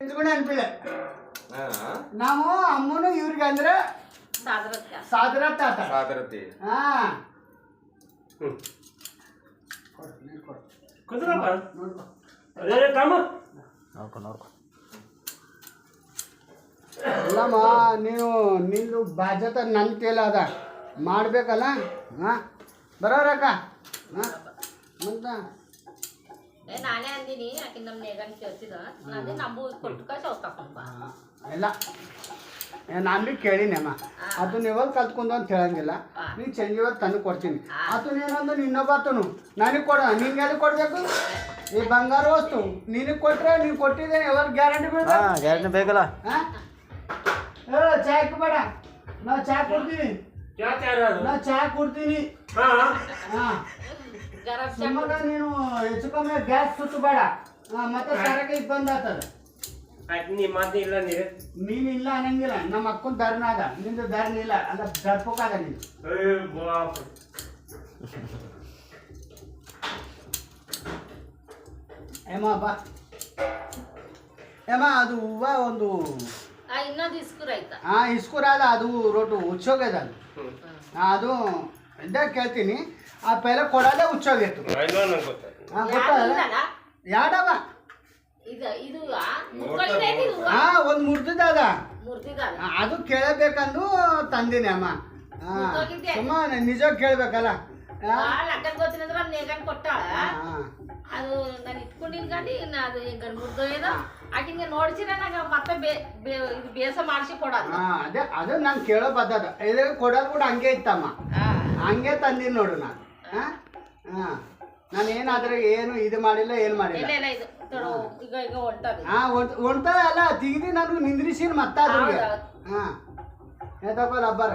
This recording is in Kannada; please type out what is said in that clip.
ಎಂಜುಗುಣ ಅನ್ಪಿಲ್ಲ ನಾವು ಅಮ್ಮನು ಇವ್ರಿಗೆ ಅಂದ್ರೆ ಸಾದರತ್ತೆ ಆತ ಸಾದರತೆ ಹಾ ಕುದುರಪ್ಪ ಅದೇ ಕಾಮ ನೋಡ್ಕೊ ಅಲ್ಲಮ್ಮ ನೀನು ನಿಂದು ಬಾಧ್ಯತೆ ನನ್ನ ಕೈಲ ಅದ ಮಾಡ್ಬೇಕಲ್ಲ ಹಾಂ ಬರೋರಕ್ಕ ಹಾಂ ಅಂತ ನಾನೇ ಅಂದಿನಿ ಆಕೆ ನಮ್ಮ ನೇಗನ್ ಕೇಳ್ತಿದ ನಂದು ನಮ್ಮು ಕೊಟ್ಟು ಸೌತಾಕೊಂಡ್ ಇಲ್ಲ ನಾನು ಭೀ ಕೇಳಿನಮ್ಮ ಅದು ನೀವಲ್ಲಿ ಕಲ್ತ್ಕೊಂಡು ಅಂತ ಹೇಳಂಗಿಲ್ಲ ನೀನು ಚಂಜಿವರ್ ತಂದು ಕೊಡ್ತೀನಿ ಆತು ನೀನೊಂದು ಇನ್ನೊಬ್ಬಾತನು ನನಗೆ ಕೊಡ ನಿಂಗೆ ಎಲ್ಲಿ ಕೊಡಬೇಕು ಈ ಬಂಗಾರ ವಸ್ತು ನಿನಗೆ ಕೊಟ್ಟರೆ ನೀನು ಕೊಟ್ಟಿದ್ದೇನೆ ಯಾವಾಗ ಗ್ಯಾರಂಟಿ ಬೀಳ್ಬೇಕು ಗ್ಯಾರಂಟಿ ಬೇಕಲ್ಲ ಹಾಂ ಚಾ ಬೇಡ ನಾವು ಚಾ ಕೊಡ್ತೀನಿ ನಾ ಚಾ ಕೊಡ್ತೀನಿ ಹಾಂ ಸುಮ್ಮಗ ನೀನು ಹೆಚ್ಚು ಕಮ್ಮಿ ಗ್ಯಾಸ್ ಸುತ್ತು ಬೇಡ ಮತ್ತೆ ಸರಕ್ಕೆ ಬಂದ್ ಆಗ್ತದ ನೀನ್ ಇಲ್ಲ ಅನ್ನಂಗಿಲ್ಲ ನಮ್ಮ ಅಕ್ಕನ ಧರ್ಮ ಅದ ನಿಂದು ಧರ್ಮ ಇಲ್ಲ ಅಲ್ಲ ದರ್ಪಕ ಅದ ನೀನು ಏಮ ಬಾ ಏಮ ಅದು ಹೂವ ಒಂದು ಇನ್ನೊಂದು ಇಸ್ಕೂರ್ ಆಯ್ತಾ ಇಸ್ಕೂರ ಅಲ್ಲ ಅದು ರೋಟು ಉಚ್ಚೋಗ್ಯದ ಅದು ಅದು ಇದ್ದ ಕೇಳ್ತೀನಿ ಆ ಪೈಲ ಕೊಡೋದೇ ಉಚ್ಚೋಗಿತ್ತು ಯಾಡವ ಒಂದು ಮುರ್ದಿದ ಅದ ಅದು ಕೇಳಬೇಕಂದು ತಂದಿನಿ ಅಮ್ಮ ಸುಮ್ಮ ನಿಜ ಕೇಳ್ಬೇಕಲ್ಲ ಕೊಟ್ಟಾಳ ಅದು ನಾನು ಇಟ್ಕೊಂಡಿನ ಗಾಡಿ ಅದು ಈಗ ಮುರ್ದೋಯ್ದ ಆಕಿಂಗೆ ನೋಡ್ಸಿರ ನಂಗೆ ಮತ್ತೆ ಬೇಸ ಮಾಡಿಸಿ ಕೊಡೋದು ಅದೇ ಅದು ನಾನು ಕೇಳೋ ಬದ್ದದ ಇದು ಕೊಡೋದು ಕೂಡ ಹಂಗೆ ಇತ್ತಮ್ಮ ಹಂಗೆ ತಂದಿನಿ ನೋಡು ನಾನು ನಾನು ಏನಾದ್ರೆ ಏನು ಇದು ಮಾಡಿಲ್ಲ ಏನು ಮಾಡಿಲ್ಲ ಹೊಂಟದ ಅಲ್ಲ ತೆಗ್ದು ನನಗೆ ನಿಂದ್ರಿಸಿ ಮತ್ತಾದ್ರೆ ಹಾಂ ತಗೋಲ್ಲ ಹಬ್ಬರ